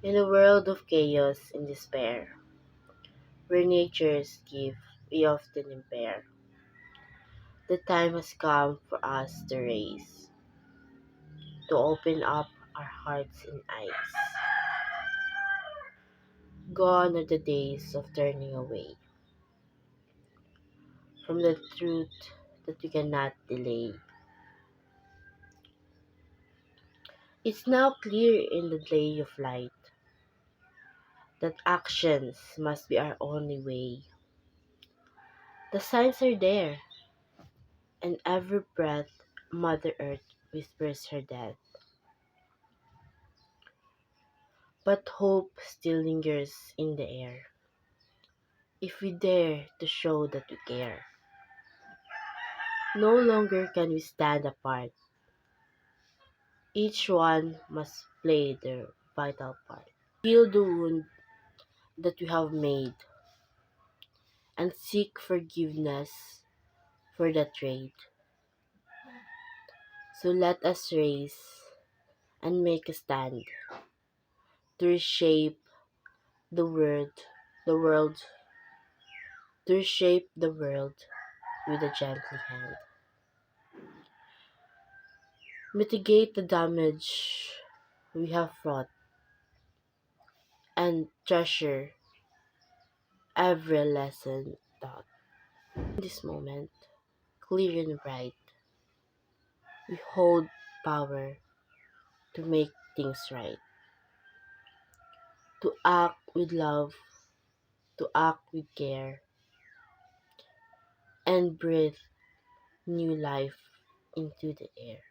In a world of chaos and despair, where nature's gift we often impair, the time has come for us to raise, to open up our hearts and eyes. Gone are the days of turning away from the truth that we cannot delay. It's now clear in the day of light that actions must be our only way. The signs are there, and every breath Mother Earth whispers her death. But hope still lingers in the air. If we dare to show that we care, no longer can we stand apart. Each one must play their vital part. Heal the wound that we have made and seek forgiveness for the trade. So let us raise and make a stand to reshape the world, the world, to reshape the world with a gentle hand. Mitigate the damage we have wrought and treasure every lesson taught. In this moment, clear and bright, we hold power to make things right, to act with love, to act with care, and breathe new life into the air.